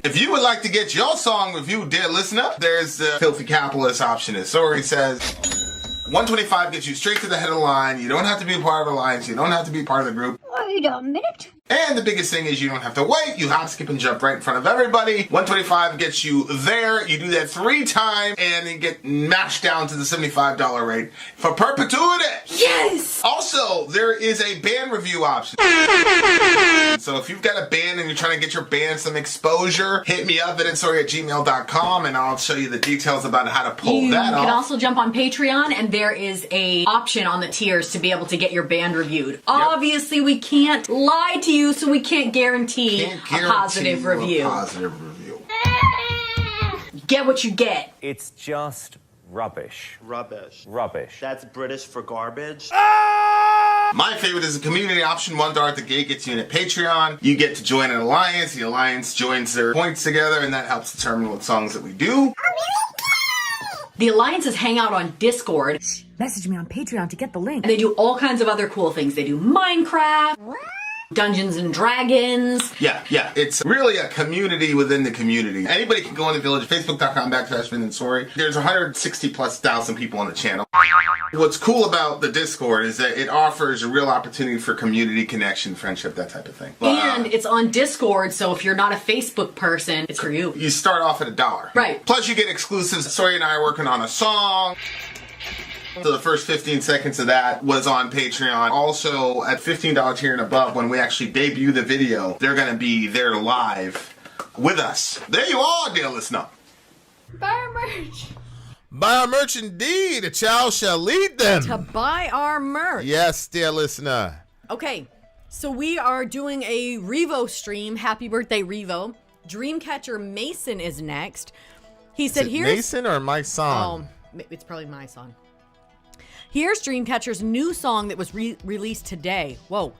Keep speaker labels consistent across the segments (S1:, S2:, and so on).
S1: If you would like to get your song reviewed, dear listener, there's the filthy capitalist option. As Sori says, 125 gets you straight to the head of the line. You don't have to be a part of the alliance. You don't have to be part of the group.
S2: Wait a minute.
S1: And the biggest thing is you don't have to wait. You hop, skip, and jump right in front of everybody. 125 gets you there. You do that 3 times, and then get mashed down to the $75 rate for perpetuity.
S3: Yes!
S1: Also, there is a band review option. So if you've got a band and you're trying to get your band some exposure, hit me up at vinsori@gmail.com, and I'll show you the details about how to pull that off.
S3: You can also jump on Patreon, and there is a option on the tiers to be able to get your band reviewed. Yep. Obviously, we can't lie to you, so we can't guarantee a positive review. Get what you get.
S4: It's just rubbish.
S5: Rubbish.
S4: Rubbish.
S5: That's British for garbage.
S1: My favorite is the community option. $1 at the gate gets you in at Patreon. You get to join an alliance. The alliance joins their points together, and that helps determine what songs that we do.
S3: The alliances hang out on Discord.
S6: Message me on Patreon to get the link.
S3: And they do all kinds of other cool things. They do Minecraft, Dungeons and Dragons.
S1: Yeah. It's really a community within the community. Anybody can go on the village, facebook.com/Vin and Sori. There's 160,000+ people on the channel. What's cool about the Discord is that it offers a real opportunity for community connection, friendship, that type of thing.
S3: And it's on Discord, so if you're not a Facebook person, it's for you.
S1: You start off at $1.
S3: Right.
S1: Plus you get exclusives. Sori and I are working on a song. So the first 15 seconds of that was on Patreon. Also, at $15 tier and above, when we actually debut the video, they're going to be there live with us. There you are, dear listener.
S3: Buy our merch.
S7: Buy our merch indeed. A child shall lead them.
S8: To buy our merch.
S7: Yes, dear listener.
S8: Okay, so we are doing a Revo stream. Happy birthday, Revo. Dreamcatcher Maison is next. He said,
S7: "Here's Mason or my song."
S8: Oh, it's probably my song. Here's Dreamcatcher's new song that was released today. Whoa.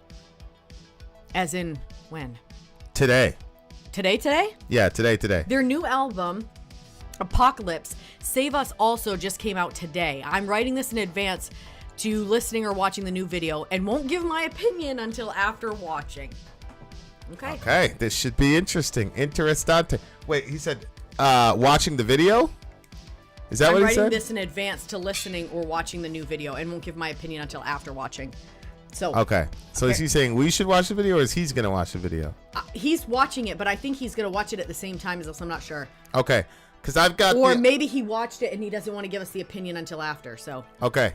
S8: As in, when?
S7: Today.
S8: Today?
S7: Yeah, today.
S8: Their new album, Apocalypse, Save Us, also just came out today. I'm writing this in advance to listening or watching the new video and won't give my opinion until after watching. Okay,
S7: this should be interesting. Interessante. Wait, he said watching the video? Is that what he said?
S8: I'm writing this in advance to listening or watching the new video and won't give my opinion until after watching. So
S7: okay. So is he saying we should watch the video, or is he going to watch the video?
S8: He's watching it, but I think he's going to watch it at the same time as us. I'm not sure.
S7: Okay. Because I've got
S8: Or maybe he watched it and he doesn't want to give us the opinion until after, so.
S7: Okay.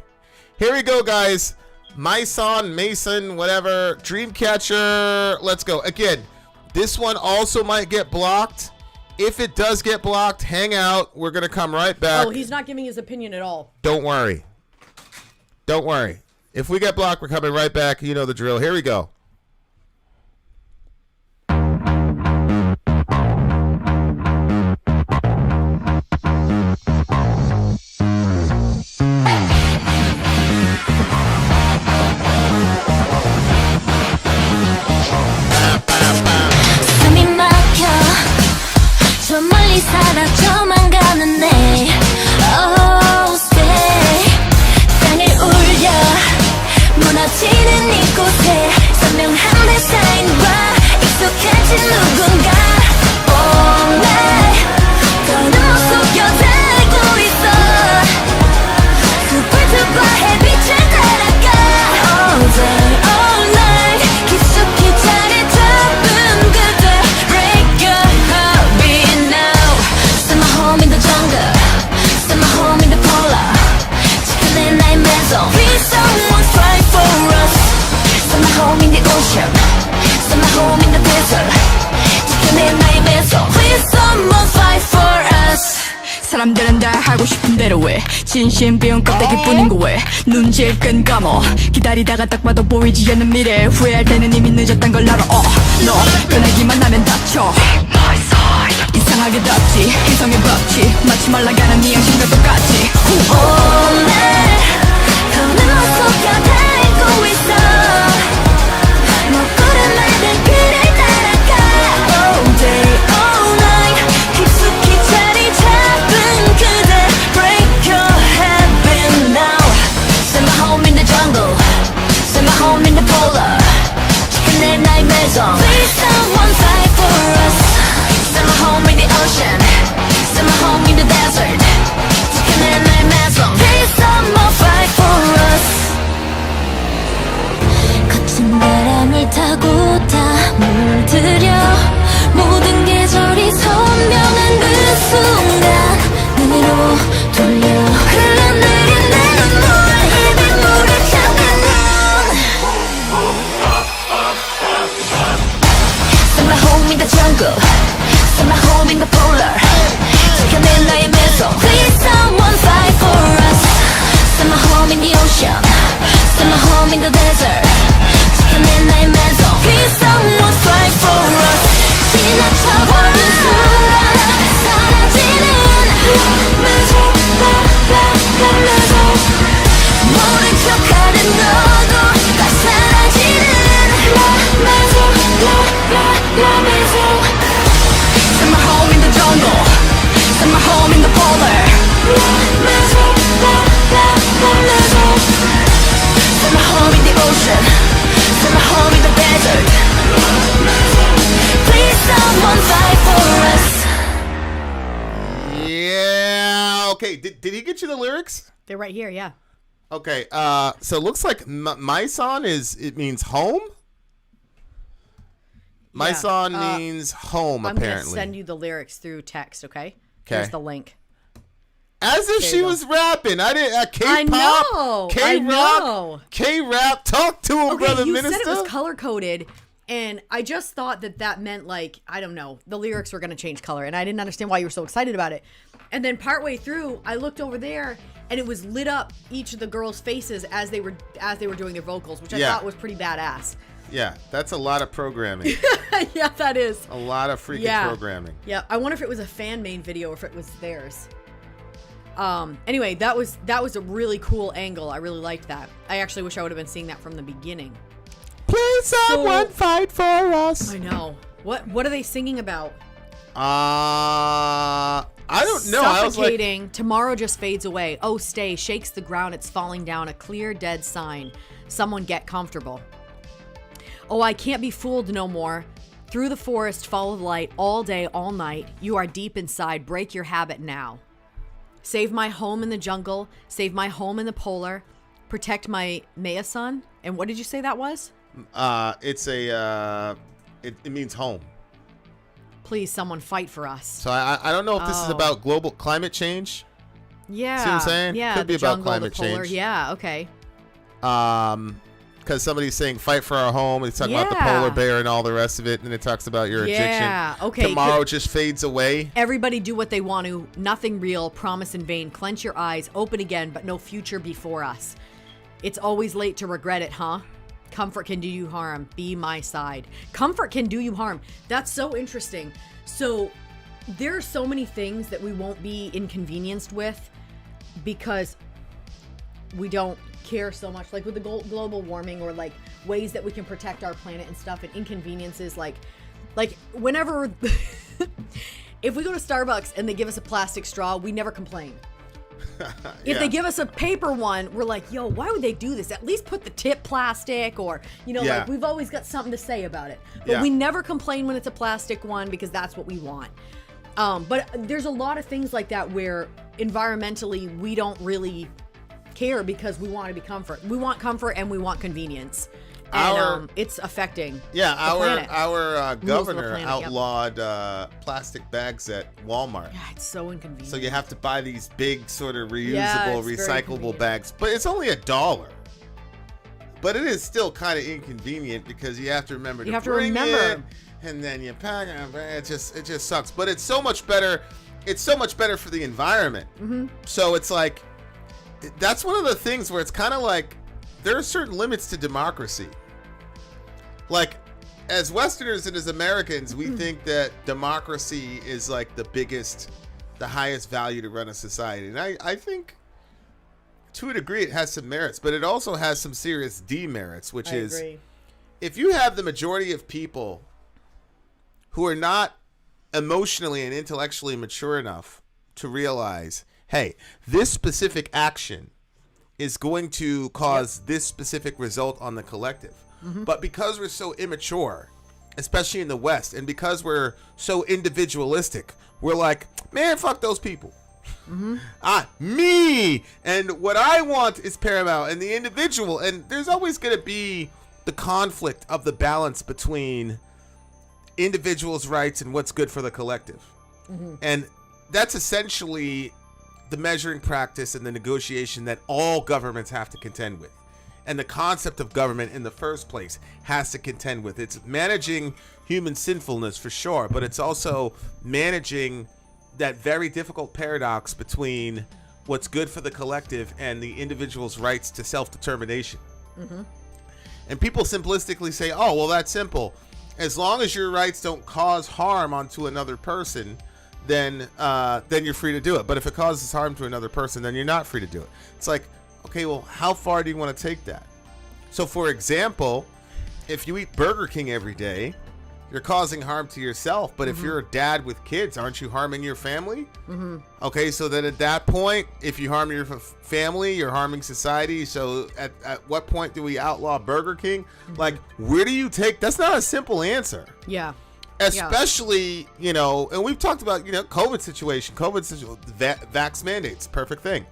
S7: Here we go, guys. Mason, whatever. Dreamcatcher. Let's go. Again, this one also might get blocked. If it does get blocked, hang out. We're going to come right back.
S8: Oh, he's not giving his opinion at all.
S7: Don't worry. If we get blocked, we're coming right back. You know the drill. Here we go.
S9: 저 멀리 사라져만 가는 내 Oh stay 땅을 울려 무너지는 이곳에 선명한 데사인과 익숙해진 누군가 All night 더는 못 속여들고 있어 Super duper 햇빛을 따라가 All day all night 깊숙이 자리 잡은 그대 Break your heartbeat now Send my home in the jungle Send my home in the polar 지켜내 나의 maison Please someone fight for us Send my home in the ocean Send my home in the desert 지켜내 나의 maison Please someone fight for us
S10: 사람들은 다 하고 싶은 대로 해 진심 비운 껍데기뿐인 거 왜 눈질끈 감어 기다리다가 딱 봐도 보이지 않는 미래 후회할 때는 이미 늦었단 걸 알아 너 꺼내기만 하면 다쳐 이상하게 덥지 인성의 법칙 마치 말라가는 네 양심과 똑같이
S9: All night 더는 못 속여들고 있어 먹구름 만든 그를 따라가 All day all night 깊숙이 자리 잡은 그대 Break your heaven now Send my home in the jungle Send my home in the polar 지켜내 나의 maison Please someone fight for us Send my home in the polar 지켜낸 나의 매ison Please someone fight for us Send my home in the ocean Send my home in the desert 지켜낸 나의 매ison Please someone fight for us 지나쳐버린 순간 사라지는 매ison 매ison 모른 척하는 너도 다 사라지는 매ison 매ison Send my home in the jungle Send my home in the polar 매ison 매ison Send my home in the ocean Send my home in the desert Please someone fight for us
S7: Yeah. Okay. Did he get you the lyrics?
S8: They're right here, yeah.
S7: Okay. So it looks like Maison it means home. Maison means home,
S8: I'm
S7: apparently.
S8: gonna send you the lyrics through text, okay?
S7: Okay.
S8: Here's the link.
S7: As if
S8: There
S7: she
S8: you go.
S7: was rapping. I didn't. K-pop.
S8: I know. I know.
S7: K-rap. Talk to him,
S8: Okay,
S7: brother
S8: you
S7: minister.
S8: said it was color coded, and I just thought that meant like I don't know, the lyrics were gonna change color, and I didn't understand why you were so excited about it. And then partway through, I looked over there, and it was lit up each of the girls' faces as they were doing their vocals, which I thought was pretty badass.
S7: Yeah, that's a lot of programming.
S8: Yeah, that is.
S7: A lot of freaking programming.
S8: Yeah, I wonder if it was a fan made video or if it was theirs. Anyway, that was a really cool angle. I really liked that. I actually wish I would have been seeing that from the beginning.
S7: Please someone fight for us.
S8: I know. What are they singing about?
S7: I don't know. I was like,
S8: Suffocating. Tomorrow just fades away. Oh, stay. Shakes the ground. It's falling down. A clear, dead sign. Someone get comfortable. Oh, I can't be fooled no more. Through the forest, follow the light. All day, all night. You are deep inside. Break your habit now. Save my home in the jungle. Save my home in the polar. Protect my Maison. And what did you say that was?
S7: it's a it means home.
S8: Please, someone fight for us.
S7: So I don't know if this is about global climate change.
S8: Yeah.
S7: See what I'm saying?
S8: Yeah.
S7: Could be
S8: the
S7: about
S8: jungle,
S7: climate
S8: the polar.
S7: change.
S8: Yeah. Okay.
S7: Because somebody's saying fight for our home. It's talking about the
S8: Yeah.
S7: polar bear and all the rest of it, and it talks about your
S8: Yeah,
S7: addiction.
S8: okay,
S7: Tomorrow just fades away.
S8: Everybody do what they want to. Nothing real. Promise in vain. Clench your eyes. Open again, but no future before us. It's always late to regret it, huh? Comfort can do you harm. Be my side. Comfort can do you harm. That's so interesting. So there are so many things that we won't be inconvenienced with because we don't care so much, like with the global warming or like ways that we can protect our planet and stuff, and inconveniences like whenever if we go to Starbucks and they give us a plastic straw, we never complain. If they give us a paper one, we're like, yo, why would they do this? At least put the tip plastic, or like we've always got something to say about it, but we never complain when it's a plastic one because that's what we want. But there's a lot of things like that where environmentally we don't really care because we want to be comfort. We want comfort and we want convenience. And it's affecting
S7: our governor
S8: planet,
S7: outlawed plastic bags at Walmart.
S8: Yeah, it's so inconvenient.
S7: So you have to buy these big sort of reusable,
S8: it's very
S7: recyclable
S8: convenient. bags.
S7: But it's only $1. But it is still kind of inconvenient because you have to remember to bring it, and then you pack it. It just sucks. But it's so much better. It's so much better for the environment. Mm-hmm. So it's like, that's one of the things where it's kind of like there are certain limits to democracy. Like, as Westerners and as Americans, we think that democracy is like the highest value to run a society. And I think to a degree it has some merits, but it also has some serious demerits, which
S8: I
S7: is
S8: agree.
S7: If you have the majority of people who are not emotionally and intellectually mature enough to realize, hey, this specific action is going to cause this specific result on the collective. Mm-hmm. But because we're so immature, especially in the West, and because we're so individualistic, we're like, man, fuck those people. Mm-hmm. Me and what I want is paramount, and the individual. And there's always going to be the conflict of the balance between individuals' rights and what's good for the collective. Mm-hmm. And that's essentially the measuring practice and the negotiation that all governments have to contend with. and the concept of government in the first place has to contend with. It's managing human sinfulness for sure, but it's also managing that very difficult paradox between what's good for the collective and the individual's rights to self-determination. And people simplistically say, oh, well, that's simple. As long as your rights don't cause harm onto another person, then you're free to do it. But if it causes harm to another person, then you're not free to do it. It's like, okay, well, how far do you want to take that? So, for example, if you eat Burger King every day, you're causing harm to yourself. But if you're a dad with kids, aren't you harming your family? Okay, so then at that point, if you harm your family, you're harming society. So at what point do we outlaw Burger King? Like, where do you take? That's not a simple answer.
S8: Yeah.
S7: Especially, you know, and we've talked about, you know, COVID situation, vax mandates, perfect thing.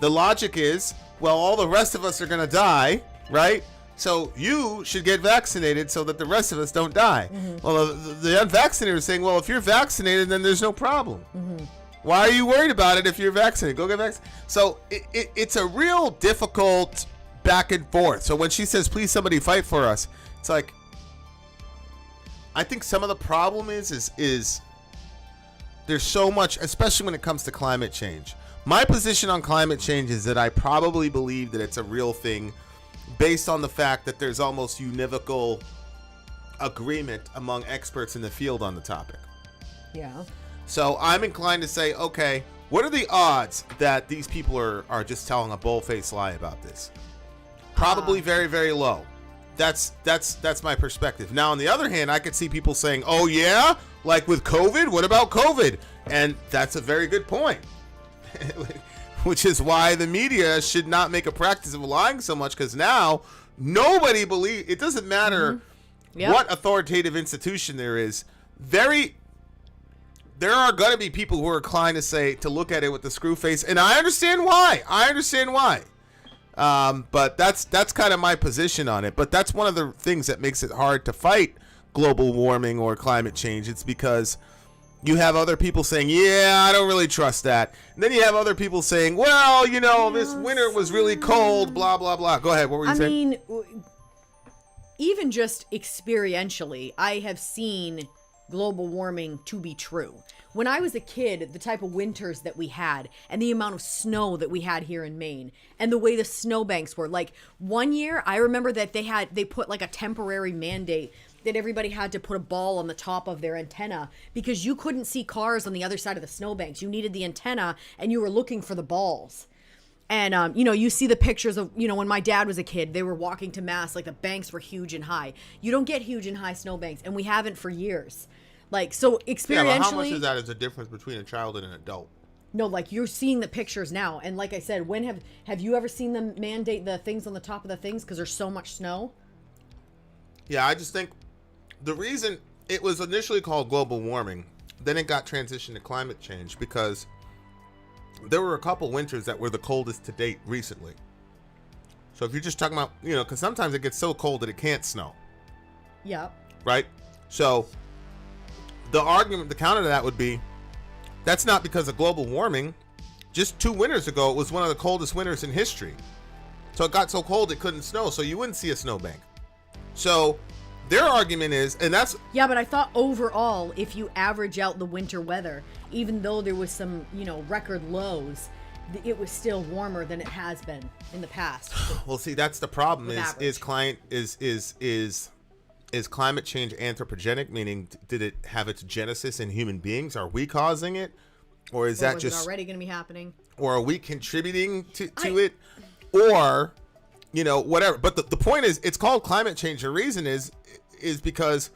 S7: The logic is, well, all the rest of us are going to die, right? So you should get vaccinated so that the rest of us don't die. Well, the unvaccinated are saying, well, if you're vaccinated, then there's no problem. Why are you worried about it if you're vaccinated? Go get vaccinated. So it's a real difficult back and forth. So when she says, please somebody fight for us, it's like, I think some of the problem is there's so much, especially when it comes to climate change. My position on climate change is that I probably believe that it's a real thing based on the fact that there's almost univocal agreement among experts in the field on the topic.
S8: Yeah.
S7: So I'm inclined to say, okay, what are the odds that these people are just telling a bull-faced lie about this? Probably very, very low. That's my perspective. Now, on the other hand, I could see people saying, oh yeah, like with COVID, what about COVID? And that's a very good point. Which is why the media should not make a practice of lying so much, because now nobody believes. It doesn't matter what authoritative institution there is. There are going to be people who are inclined to look at it with the screw face, and I understand why. But that's kind of my position on it. But that's one of the things that makes it hard to fight global warming or climate change. It's because you have other people saying, yeah, I don't really trust that. And then you have other people saying, well, you know, this winter was really cold, blah, blah, blah. Go ahead. What were you saying?
S8: I mean, even just experientially, I have seen global warming to be true. When I was a kid, the type of winters that we had and the amount of snow that we had here in Maine and the way the snowbanks were, like one year, I remember that they put like a temporary mandate that everybody had to put a ball on the top of their antenna because you couldn't see cars on the other side of the snowbanks. You needed the antenna and you were looking for the balls. And, you know, you see the pictures of, you know, when my dad was a kid, they were walking to mass, like the banks were huge and high. You don't get huge and high snowbanks, and we haven't for years. Like, so experientially.
S7: Yeah, but how much of that is a difference between a child and an adult?
S8: No, like you're seeing the pictures now. And like I said, when have you ever seen them mandate the things on the top of the things because there's so much snow?
S7: Yeah, I just think the reason it was initially called global warming, then it got transitioned to climate change because there were a couple winters that were the coldest to date recently. So if you're just talking about, you know, because sometimes it gets so cold that it can't snow.
S8: Yeah.
S7: Right? So the counter to that would be, that's not because of global warming. Just 2 winters ago, it was one of the coldest winters in history. So it got so cold it couldn't snow, so you wouldn't see a snowbank. So their argument is, and that's...
S8: Yeah, but I thought overall, if you average out the winter weather, even though there was some, you know, record lows, it was still warmer than it has been in the past.
S7: Well, see, that's the problem. Is climate change anthropogenic? Meaning, did it have its genesis in human beings? Are we causing it, or is that just
S8: already going to be happening?
S7: Or are we contributing to it, or, you know, whatever? But the point is, it's called climate change. The reason is because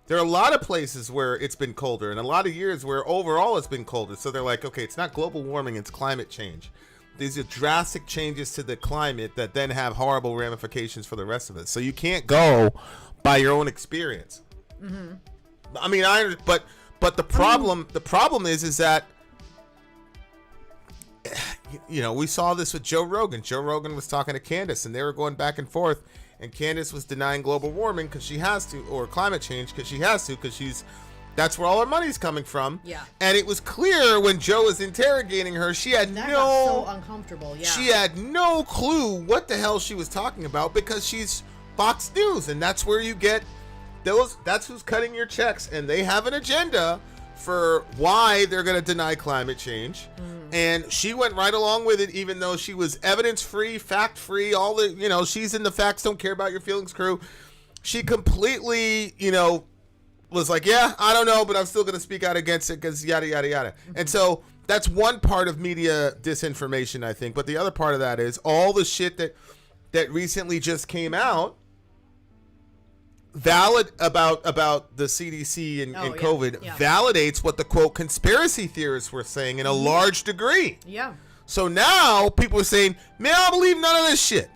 S7: there are a lot of places where it's been colder and a lot of years where overall it's been colder. So they're like, okay, it's not global warming, it's climate change. These are drastic changes to the climate that then have horrible ramifications for the rest of us. So you can't go by your own experience. Mm-hmm. I mean, but the problem is that, you know, we saw this with Joe Rogan. Joe Rogan was talking to Candace and they were going back and forth. And Candace was denying global warming because she has to, or climate change because she has to, because she's That's where all her money's coming from.
S8: Yeah.
S7: And it was clear when Joe was interrogating her, she had
S8: That got so uncomfortable. Yeah.
S7: she had no clue what the hell she was talking about because she's Fox News, and that's where you get those. That's who's cutting your checks, and they have an agenda for why they're going to deny climate change. And she went right along with it, even though she was evidence-free, fact-free, all the, she's in the facts, don't care about your feelings crew. She completely, was like, yeah, I don't know, but I'm still going to speak out against it because yada, yada, yada. And so that's one part of media disinformation, I think. But the other part of that is all the shit that recently just came out valid about the CDC and COVID validates what the quote conspiracy theorists were saying in a large degree.
S8: Yeah.
S7: So now people are saying, man, I don't believe none of this shit.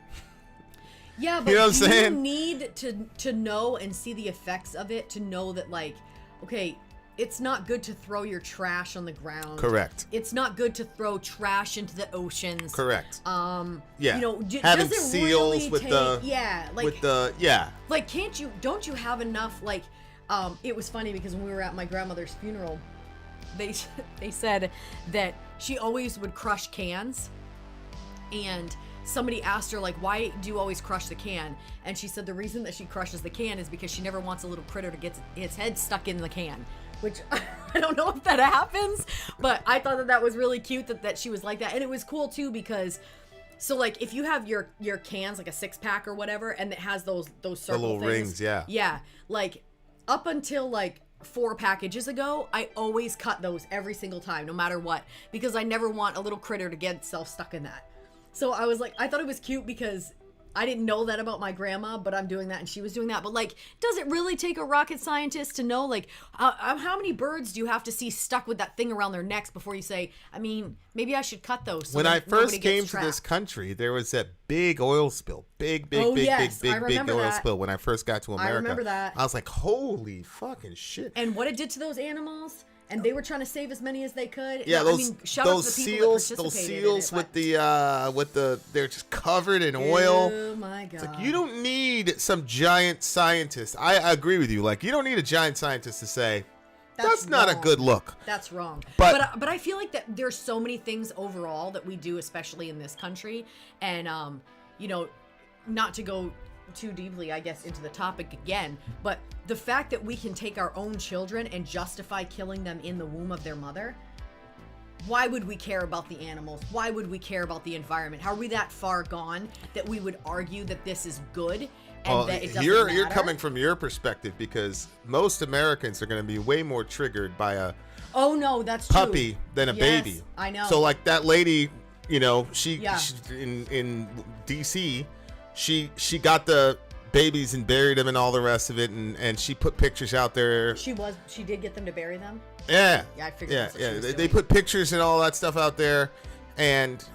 S8: Yeah, but
S7: you know what I'm
S8: do
S7: saying?
S8: you need to know and see the effects of it to know that, like, okay, it's not good to throw your trash on the ground.
S7: Correct.
S8: It's not good to throw trash into the oceans.
S7: Correct.
S8: Yeah.
S7: Having
S8: does it
S7: seals
S8: really
S7: with
S8: take, like don't you have enough, like, it was funny because when we were at my grandmother's funeral, they said that she always would crush cans, and somebody asked her, like, why do you always crush the can? And she said the reason that she crushes the can is because she never wants a little critter to get its head stuck in the can. Which, I don't know if that happens, but I thought that was really cute that she was like that. And it was cool, too, because, so, like, if you have your cans, like a 6-pack or whatever, and it has those circle
S7: the little
S8: things,
S7: rings, yeah.
S8: Yeah, like, up until, like, 4 packages ago, I always cut those every single time, no matter what, because I never want a little critter to get itself stuck in that. So I was like, I thought it was cute because I didn't know that about my grandma, but I'm doing that and she was doing that. But, like, does it really take a rocket scientist to know, like, how many birds do you have to see stuck with that thing around their necks before you say, I mean, maybe I should cut those? So
S7: when I first came to
S8: trapped.
S7: this country, there was that big oil spill. Big oil spill when I first got to America.
S8: I remember that.
S7: I was like, holy fucking shit.
S8: And what it did to those animals. And they were trying to save as many as they could.
S7: Yeah,
S8: shout out to the people
S7: those seals with the they're just covered in oil.
S8: Oh my god!
S7: It's like, you don't need some giant scientist. I agree with you. Like, you don't need a giant scientist to say that's not a good look.
S8: That's wrong.
S7: But
S8: I feel like that there's so many things overall that we do, especially in this country, and not to go too deeply, I guess, into the topic again, but the fact that we can take our own children and justify killing them in the womb of their mother, why would we care about the animals? Why would we care about the environment? How are we that far gone that we would argue that this is good and that it doesn't matter?
S7: You're coming from your perspective because most Americans are going to be way more triggered by a
S8: that's
S7: puppy
S8: true.
S7: than a baby.
S8: I know.
S7: So, like, that lady, she in DC, she got the babies and buried them and all the rest of it, and she put pictures out there.
S8: She did get them to bury them?
S7: Yeah.
S8: Yeah, I figured that's what she was
S7: they put pictures and all that stuff out there, and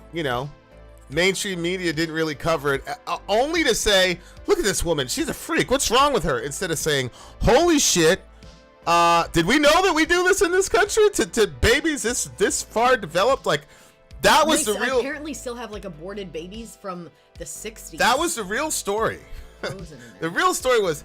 S7: mainstream media didn't really cover it, only to say, look at this woman, she's a freak, what's wrong with her? Instead of saying, holy shit, did we know that we do this in this country to babies this far developed? Like, that was the real.
S8: Apparently, still have, like, aborted babies from the 60s.
S7: That was the real story. The real story was,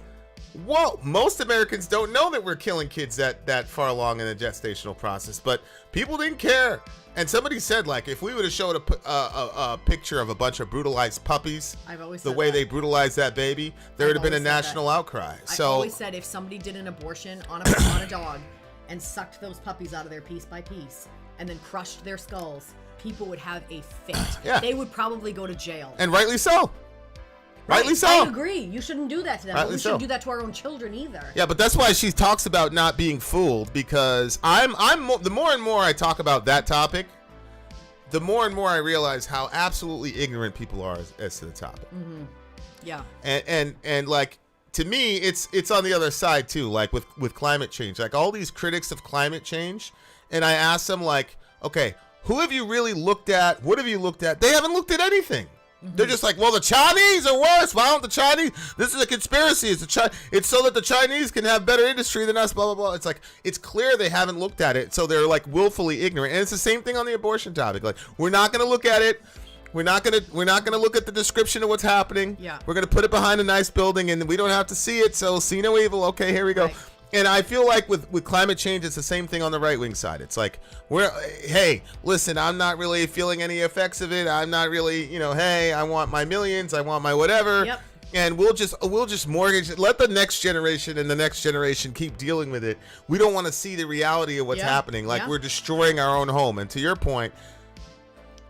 S7: whoa, most Americans don't know that we're killing kids that far along in the gestational process, but people didn't care. And somebody said, like, if we would have showed a picture of a bunch of brutalized puppies, the way they brutalized that baby, there would have been a national outcry.
S8: I always said if somebody did an abortion on a dog and sucked those puppies out of there piece by piece and then crushed their skulls, people would have a fit.
S7: Yeah.
S8: They would probably go to jail.
S7: And rightly so. Rightly so.
S8: I agree. You shouldn't do that to them.
S7: Rightly
S8: But we shouldn't do that to our own children either.
S7: Yeah, but that's why she talks about not being fooled, because the more and more I talk about that topic, the more and more I realize how absolutely ignorant people are as to the topic.
S8: Mm-hmm. Yeah.
S7: And like, to me, it's on the other side too. Like with climate change, like all these critics of climate change, and I ask them, like, okay, who have you really looked at? What have you looked at? They haven't looked at anything. Mm-hmm. They're just like, well, the Chinese are worse. Why don't the Chinese? This is a conspiracy. It's so that the Chinese can have better industry than us. Blah blah blah. It's like, it's clear they haven't looked at it, so they're like willfully ignorant. And it's the same thing on the abortion topic. Like, we're not going to look at it. We're not gonna look at the description of what's happening.
S8: Yeah.
S7: We're gonna put it behind a nice building, and we don't have to see it. So see no evil. Okay, here we go.
S8: Right.
S7: And I feel like with climate change, it's the same thing on the right wing side. It's like, hey, listen, I'm not really feeling any effects of it. I'm not really, hey, I want my millions, I want my whatever.
S8: Yep.
S7: And we'll just mortgage it. Let the next generation and the next generation keep dealing with it. We don't want to see the reality of what's happening. Like we're destroying our own home. And to your point,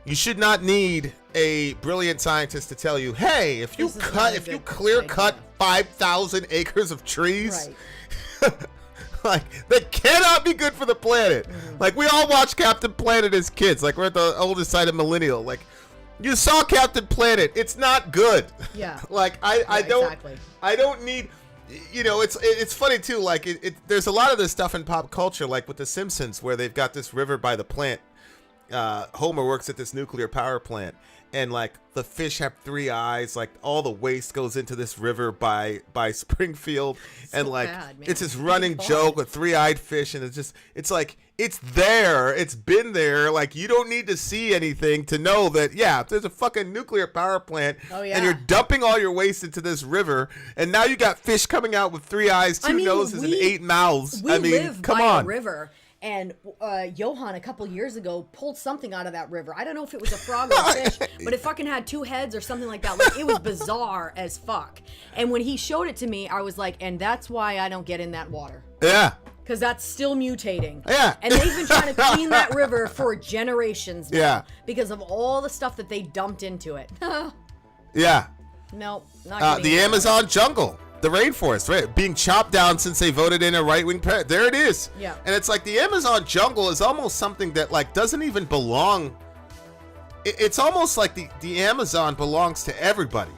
S7: you should not need a brilliant scientist to tell you, hey, if you clear cut 5,000 acres of trees, like that cannot be good for the planet. Like we all watched Captain Planet as kids. Like we're at the oldest side of millennial. Like you saw Captain Planet. It's not good.
S8: Yeah.
S7: Like I don't need. It's funny too. Like there's a lot of this stuff in pop culture, like with The Simpsons, where they've got this river by the plant. Homer works at this nuclear power plant, and like the fish have 3 eyes. Like all the waste goes into this river by Springfield, and like it's this running joke with 3-eyed fish, and it's like it's there, it's been there. Like you don't need to see anything to know that if there's a fucking nuclear power plant, and you're dumping all your waste into this river, and now you got fish coming out with 3 eyes, 2 noses, and 8 mouths.
S8: We live
S7: come
S8: by
S7: on.
S8: a river. And Johan a couple years ago pulled something out of that river. I don't know if it was a frog or a fish, but it fucking had 2 heads or something like that. Like it was bizarre as fuck. And when he showed it to me, I was like, and that's why I don't get in that water.
S7: Yeah.
S8: Because that's still mutating.
S7: Yeah.
S8: And they've been trying to clean that river for generations now.
S7: Yeah.
S8: Because of all the stuff that they dumped into it.
S7: Yeah.
S8: Nope. Not
S7: the Amazon jungle. The rainforest, right? Being chopped down since they voted in a right-wing president. There it is.
S8: Yeah.
S7: And it's like the Amazon jungle is almost something that like doesn't even belong. It's almost like the Amazon belongs to everybody.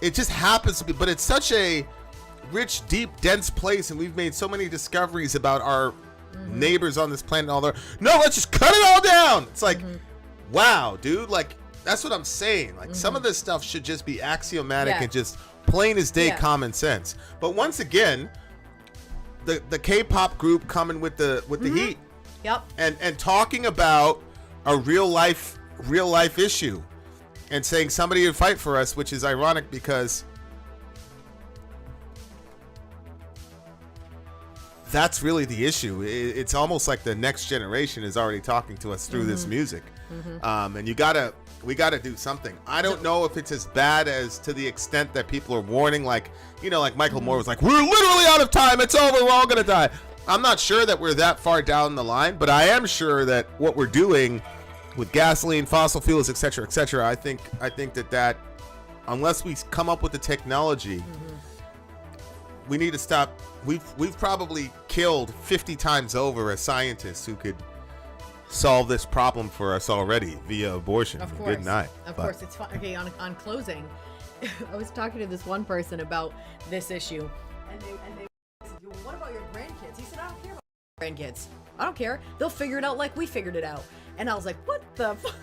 S7: It just happens to be, but it's such a rich, deep, dense place, and we've made so many discoveries about our neighbors on this planet and all that. No, let's just cut it all down. It's like, wow, dude. Like that's what I'm saying. Like some of this stuff should just be axiomatic and just plain as day common sense. But once again, the K-pop group coming with the heat.
S8: Yep.
S7: And talking about a real life issue and saying somebody would fight for us, which is ironic because that's really the issue. It's almost like the next generation is already talking to us through this music. And we gotta do something. I don't know if it's as bad as to the extent that people are warning, like Michael Moore was like, we're literally out of time, it's over, we're all gonna die. I'm not sure that we're that far down the line, but I am sure that what we're doing with gasoline, fossil fuels, etc., I think that unless we come up with the technology, we need to stop. We've probably killed 50 times over as scientists who could solve this problem for us already via abortion.
S8: Of course.
S7: Good night.
S8: Of course, it's fun. Okay, on closing, I was talking to this one person about this issue, and they said, what about your grandkids? He said, I don't care about grandkids. I don't care. They'll figure it out like we figured it out. And I was like, what the fuck?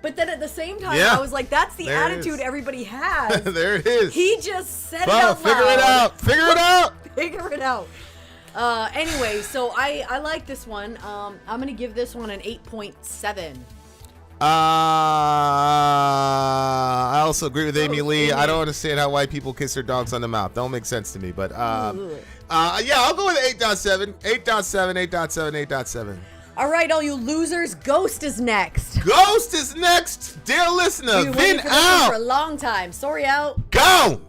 S8: But then at the same time, I was like, that's the attitude everybody has.
S7: There it is.
S8: He just said it out
S7: Figure
S8: loud.
S7: it out. Figure it out.
S8: Figure it out. Anyway, so I like this one. I'm going to give this one an 8.7.
S7: I also agree with Amy Lee. I don't understand how white people kiss their dogs on the mouth. Don't make sense to me. But I'll go with 8.7. 8.7, 8.7, 8.7.
S8: All right, all you losers, Ghost is next.
S7: Ghost is next. Dear listener,
S8: We've been waiting
S7: Vin
S8: for this one
S7: out.
S8: for a long time. Sorry out.
S7: Go.